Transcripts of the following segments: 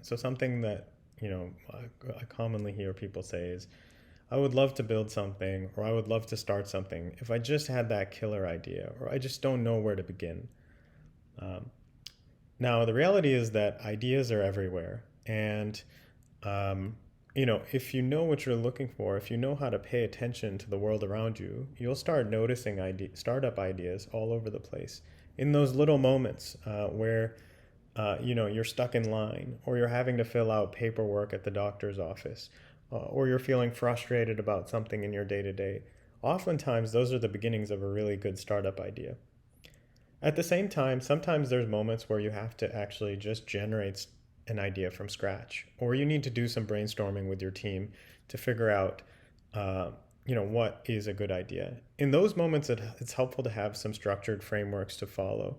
So something that, I commonly hear people say is, I would love to build something, or I would love to start something if I just had that killer idea, or I just don't know where to begin. Um, Now, the reality is that ideas are everywhere. And, um, if you know what you're looking for, if you know how to pay attention to the world around you, you'll start noticing startup ideas all over the place. In those little moments where, you're stuck in line, or you're having to fill out paperwork at the doctor's office, or you're feeling frustrated about something in your day to day. Oftentimes, those are the beginnings of a really good startup idea. At the same time, sometimes there's moments where you have to actually just generate an idea from scratch, or you need to do some brainstorming with your team to figure out, uh, what is a good idea. In those moments, it's helpful to have some structured frameworks to follow,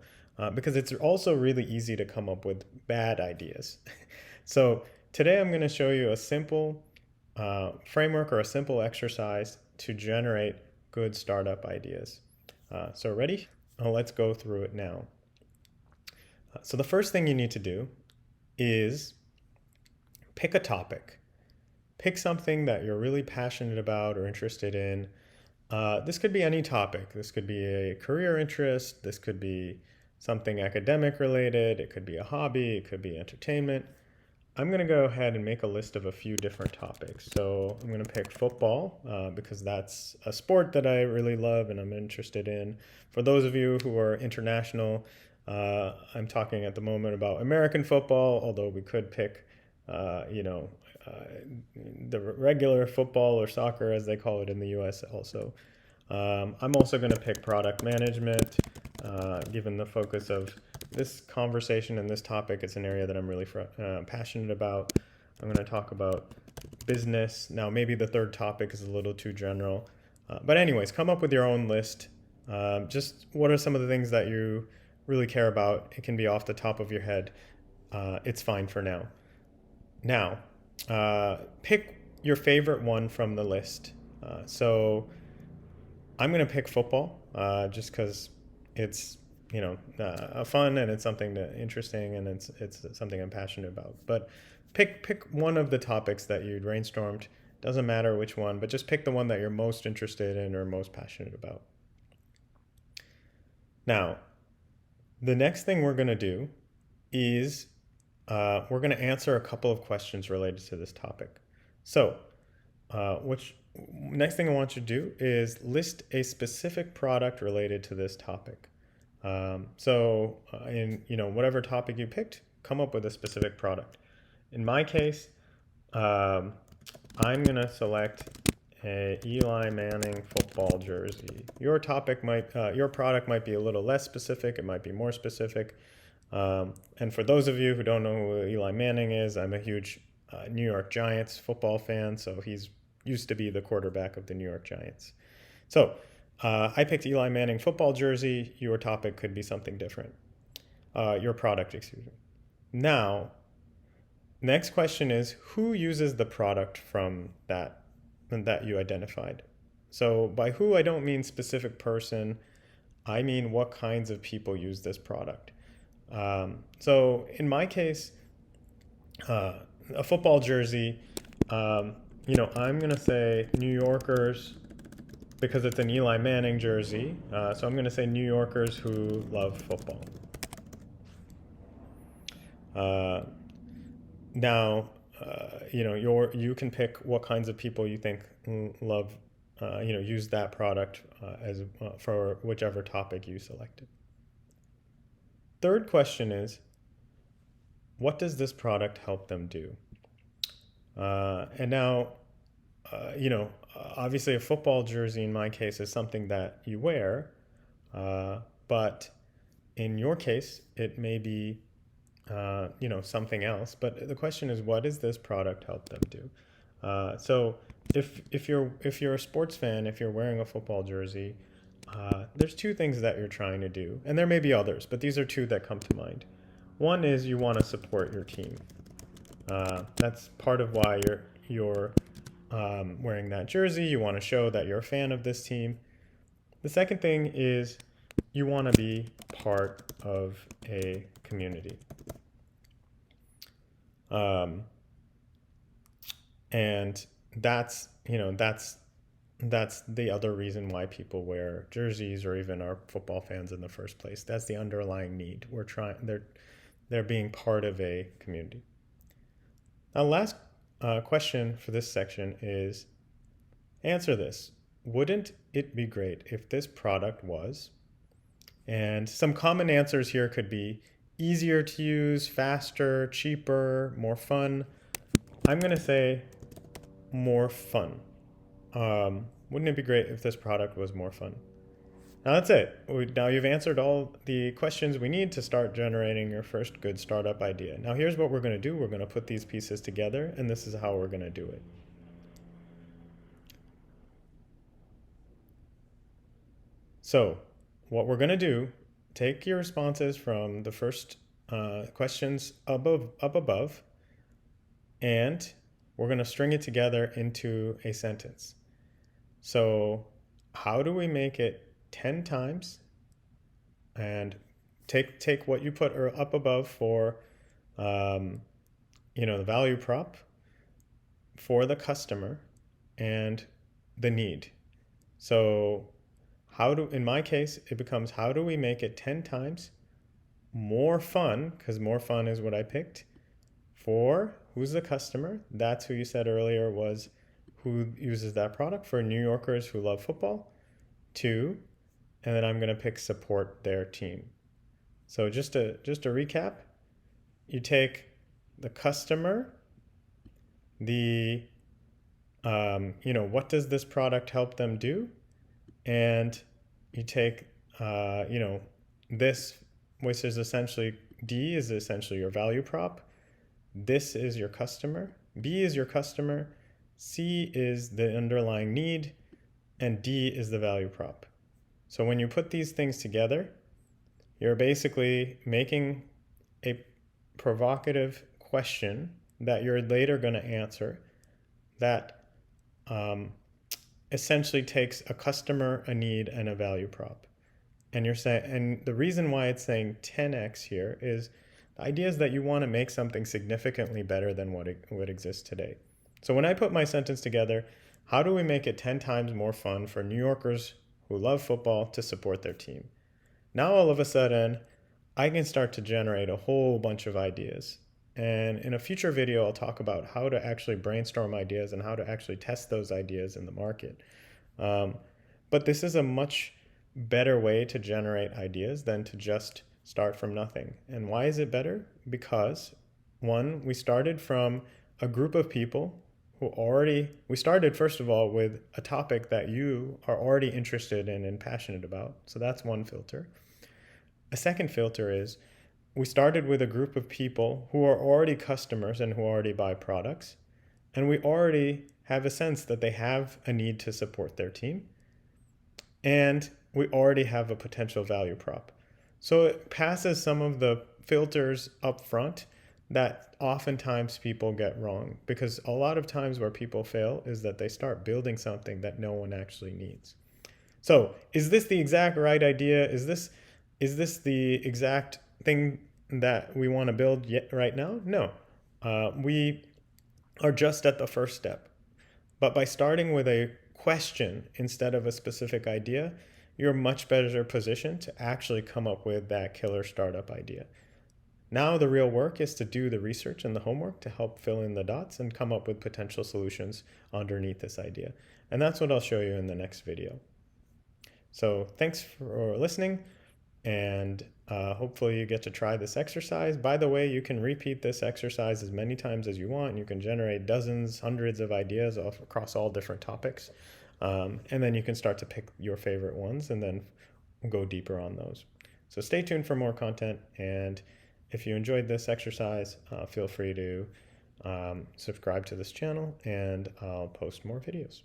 because it's also really easy to come up with bad ideas. So today, I'm going to show you a simple framework or a simple exercise to generate good startup ideas. So ready? Let's go through it now. So the first thing you need to do is pick a topic. Pick something that you're really passionate about or interested in. This could be any topic. This could be a career interest. This could be something academic related. It could be a hobby. It could be entertainment. I'm going to go ahead and make a list of a few different topics. So I'm going to pick football because that's a sport that I really love and I'm interested in. For those of you who are international, I'm talking at the moment about American football, although we could pick, the regular football or soccer, as they call it in the US also. I'm also going to pick product management, given the focus of this conversation and this topic. It's an area that I'm really passionate about. I'm going to talk about business. Now, maybe the third topic is a little too general. But anyways, come up with your own list. Just what are some of the things that you really care about? It can be off the top of your head. It's fine for now. Now, pick your favorite one from the list. So I'm going to pick football just because it's fun and it's something interesting and it's something I'm passionate about. But pick one of the topics that you brainstormed. Doesn't matter which one, but just pick the one that you're most interested in or most passionate about. Now, the next thing we're going to do is we're going to answer a couple of questions related to this topic. So, which next thing I want you to do is list a specific product related to this topic. In whatever topic you picked, come up with a specific product. In my case, I'm gonna select a Eli Manning football jersey. Your product might be a little less specific. It might be more specific. And for those of you who don't know who Eli Manning is, I'm a huge New York Giants football fan. So he's used to be the quarterback of the New York Giants. So I picked Eli Manning football jersey. Your topic could be something different. Your product, excuse me. Now, next question is who uses the product from that you identified? So by who, I don't mean specific person. I mean what kinds of people use this product. So in my case, a football jersey, I'm going to say New Yorkers because it's an Eli Manning jersey. So I'm going to say New Yorkers who love football. Now, you can pick what kinds of people you think love, use that product for whichever topic you selected. Third question is, what does this product help them do? And now, obviously a football jersey in my case is something that you wear, but in your case, it may be, something else. But the question is, what does this product help them do? So if you're a sports fan, if you're wearing a football jersey, there's two things that you're trying to do, and there may be others, but these are two that come to mind. One is you want to support your team. That's part of why you're wearing that jersey. You want to show that you're a fan of this team. The second thing is you want to be part of a community. Um, and that's the other reason why people wear jerseys or even are football fans in the first place. That's the underlying need. They're being part of a community. Now, last question for this section is, answer this. Wouldn't it be great if this product was? And some common answers here could be easier to use, faster, cheaper, more fun. I'm going to say more fun. Wouldn't it be great if this product was more fun? Now that's it. Now you've answered all the questions we need to start generating your first good startup idea. Now here's what we're going to do. We're going to put these pieces together, and this is how we're going to do it. So what we're going to do, take your responses from the first questions up above, and we're going to string it together into a sentence. So how do we make it 10 times? And take what you put up above for the value prop, for the customer, and the need. So in my case, it becomes, how do we make it 10 times more fun, because more fun is what I picked, for who's the customer? That's who you said earlier was who uses that product, for New Yorkers who love football. 2, and then I'm going to pick support their team. So just to recap, you take the customer, what does this product help them do? And you take, this, which is essentially, D is essentially your value prop. This is your customer. B is your customer. C is the underlying need. And D is the value prop. So when you put these things together, you're basically making a provocative question that you're later going to answer that essentially takes a customer, a need, and a value prop. And you're saying, and the reason why it's saying 10x here is the idea is that you want to make something significantly better than what exists today. So when I put my sentence together, how do we make it 10 times more fun for New Yorkers who love football to support their team? Now all of a sudden, I can start to generate a whole bunch of ideas. And in a future video, I'll talk about how to actually brainstorm ideas and how to actually test those ideas in the market. But this is a much better way to generate ideas than to just start from nothing. And why is it better? Because, one, we started from a group of people we started, first of all, with a topic that you are already interested in and passionate about. So that's one filter. A second filter is we started with a group of people who are already customers and who already buy products. And we already have a sense that they have a need to support their team. And we already have a potential value prop. So it passes some of the filters up front that oftentimes people get wrong, because a lot of times where people fail is that they start building something that no one actually needs. So is this the exact right idea? Is this the exact thing that we want to build right now? No. We are just at the first step. But by starting with a question instead of a specific idea, you're much better positioned to actually come up with that killer startup idea. Now the real work is to do the research and the homework to help fill in the dots and come up with potential solutions underneath this idea. And that's what I'll show you in the next video. So thanks for listening, and hopefully you get to try this exercise. By the way, you can repeat this exercise as many times as you want. You can generate dozens, hundreds of ideas across all different topics. And then you can start to pick your favorite ones and then go deeper on those. So stay tuned for more content, and if you enjoyed this exercise, feel free to subscribe to this channel, and I'll post more videos.